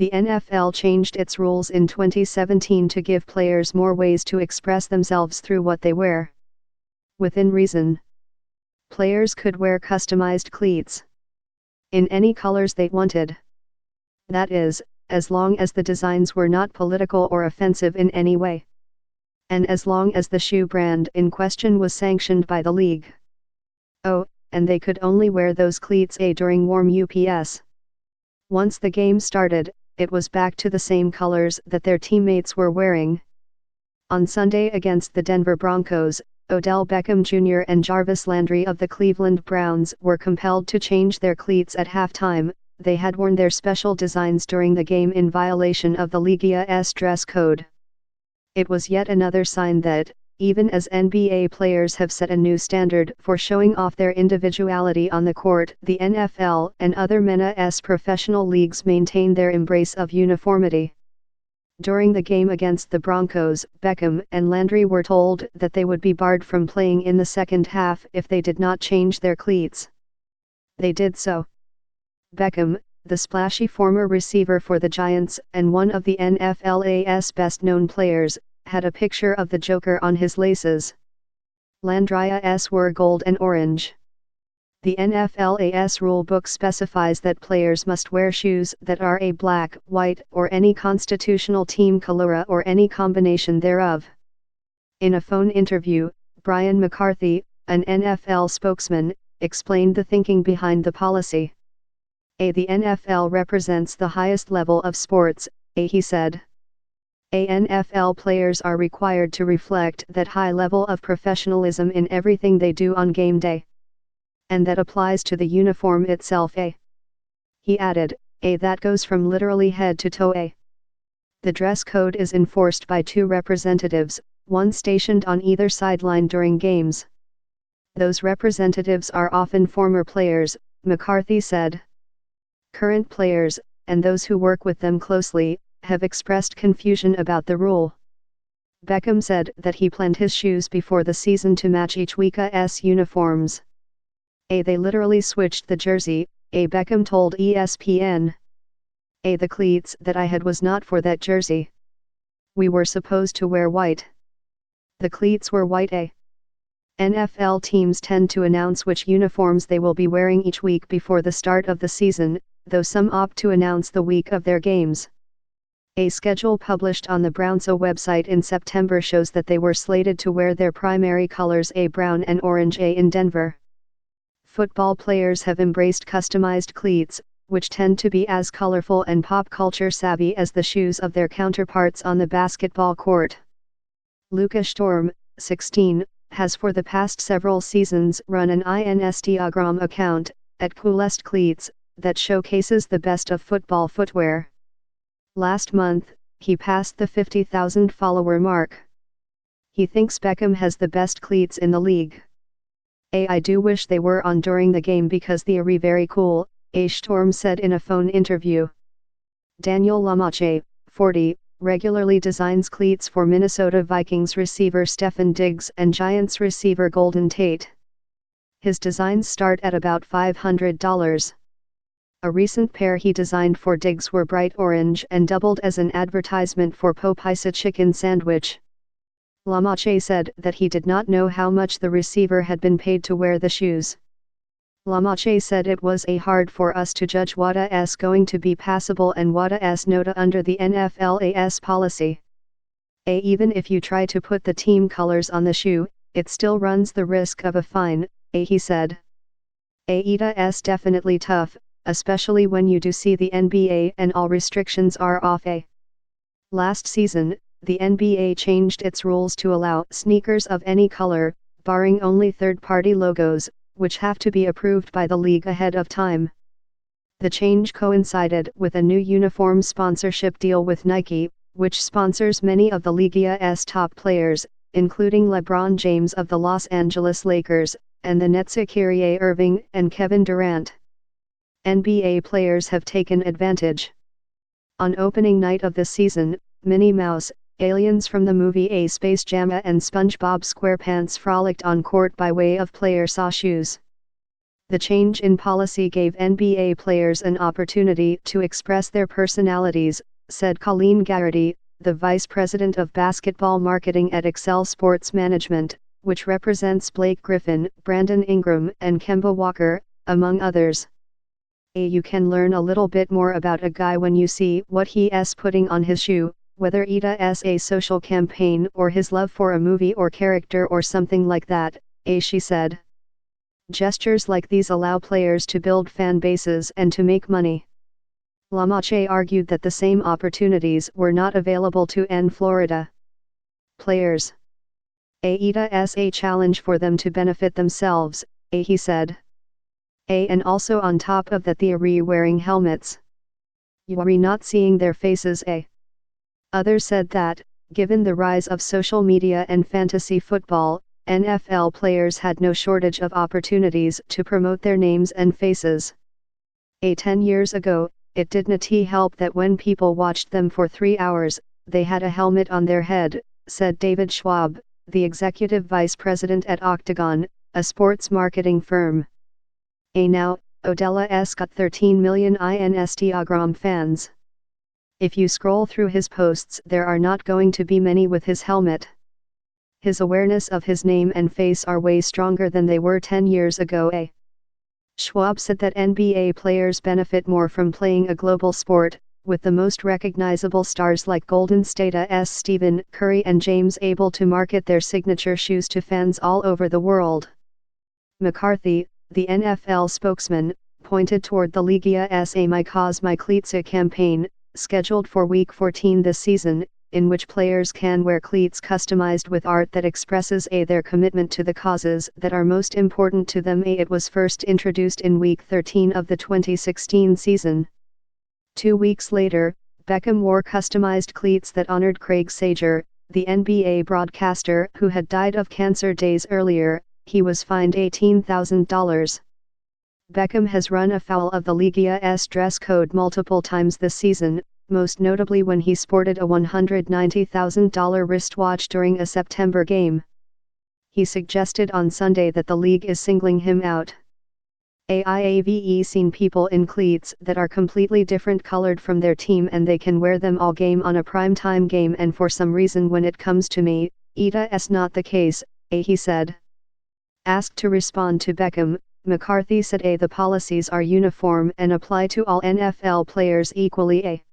The NFL changed its rules in 2017 to give players more ways to express themselves through what they wear. Within reason, players could wear customized cleats in any colors they wanted. That is, as long as the designs were not political or offensive in any way. And as long as the shoe brand in question was sanctioned by the league. Oh, and they could only wear those cleats during warm UPS. Once the game started, it was back to the same colors that their teammates were wearing. On Sunday against the Denver Broncos, Odell Beckham Jr. and Jarvis Landry of the Cleveland Browns were compelled to change their cleats at halftime. They had worn their special designs during the game in violation of the Liga's dress code. It was yet another sign that, even as NBA players have set a new standard for showing off their individuality on the court, the NFL and other men's professional leagues maintain their embrace of uniformity. During the game against the Broncos, Beckham and Landry were told that they would be barred from playing in the second half if they did not change their cleats. They did so. Beckham, the splashy former receiver for the Giants and one of the NFL's best-known players, had a picture of the Joker on his laces. Landry's were gold and orange. The NFL's rulebook specifies that players must wear shoes that are a black, white, or any constitutional team color or any combination thereof. In a phone interview, Brian McCarthy, an NFL spokesman, explained the thinking behind the policy. The NFL represents the highest level of sports, he said. NFL players are required to reflect that high level of professionalism in everything they do on game day. And that applies to the uniform itself. He added, that goes from literally head to toe. The dress code is enforced by 2 representatives, one stationed on either sideline during games. Those representatives are often former players, McCarthy said. Current players, and those who work with them closely, have expressed confusion about the rule. Beckham said that he planned his shoes before the season to match each week's uniforms. They literally switched the jersey, Beckham told ESPN. The cleats that I had was not for that jersey. We were supposed to wear white. The cleats were white. NFL teams tend to announce which uniforms they will be wearing each week before the start of the season, though some opt to announce the week of their games. A schedule published on the Browns' website in September shows that they were slated to wear their primary colors brown and orange in Denver. Football players have embraced customized cleats, which tend to be as colorful and pop culture savvy as the shoes of their counterparts on the basketball court. Luca Storm, 16, has for the past several seasons run an Instagram account, at Coolest Cleats, that showcases the best of football footwear. Last month, he passed the 50,000 follower mark. He thinks Beckham has the best cleats in the league. I do wish they were on during the game because they are very cool, Storm said in a phone interview. Daniel Lamache, 40, regularly designs cleats for Minnesota Vikings receiver Stefon Diggs and Giants receiver Golden Tate. His designs start at about $500. A recent pair he designed for Diggs were bright orange and doubled as an advertisement for Popeyes chicken sandwich. Lamache said that he did not know how much the receiver had been paid to wear the shoes. Lamache said it was hard for us to judge what is going to be passable and what is not under the NFL's policy. Even if you try to put the team colors on the shoe, it still runs the risk of a fine, he said. It's definitely tough, especially when you do see the NBA and all restrictions are off. Last season, the NBA changed its rules to allow sneakers of any color, barring only third-party logos, which have to be approved by the league ahead of time. The change coincided with a new uniform sponsorship deal with Nike, which sponsors many of the league's top players, including LeBron James of the Los Angeles Lakers, and the Nets' Kyrie Irving and Kevin Durant. NBA players have taken advantage. On opening night of the season, Minnie Mouse, aliens from the movie Space Jam and SpongeBob SquarePants frolicked on court by way of player saw shoes. The change in policy gave NBA players an opportunity to express their personalities, said Colleen Garrity, the vice president of basketball marketing at Excel Sports Management, which represents Blake Griffin, Brandon Ingram, and Kemba Walker, among others. You can learn a little bit more about a guy when you see what he's putting on his shoe, whether it's a social campaign or his love for a movie or character or something like that, she said. Gestures like these allow players to build fan bases and to make money. LaMache argued that the same opportunities were not available to Florida players. It's a challenge for them to benefit themselves, he said. And also on top of that they're wearing helmets. You're not seeing their faces. Others said that, given the rise of social media and fantasy football, NFL players had no shortage of opportunities to promote their names and faces. 10 years ago, it didn't help that when people watched them for 3 hours, they had a helmet on their head, said David Schwab, the executive vice president at Octagon, a sports marketing firm. Now, Odell's got 13 million Instagram fans. If you scroll through his posts, there are not going to be many with his helmet. His awareness of his name and face are way stronger than they were 10 years ago. Schwab said that NBA players benefit more from playing a global sport, with the most recognizable stars like Golden State's Stephen Curry and James able to market their signature shoes to fans all over the world. McCarthy, the NFL spokesman, pointed toward the league's My Cause My Cleats campaign, scheduled for Week 14 this season, in which players can wear cleats customized with art that expresses their commitment to the causes that are most important to them. It was first introduced in Week 13 of the 2016 season. 2 weeks later, Beckham wore customized cleats that honored Craig Sager, the NBA broadcaster who had died of cancer days earlier. He was fined $18,000. Beckham has run afoul of the league's dress code multiple times this season, most notably when he sported a $190,000 wristwatch during a September game. He suggested on Sunday that the league is singling him out. I've seen people in cleats that are completely different colored from their team and they can wear them all game on a primetime game, and for some reason when it comes to me, it's not the case, he said. Asked to respond to Beckham, McCarthy said the policies are uniform and apply to all NFL players equally.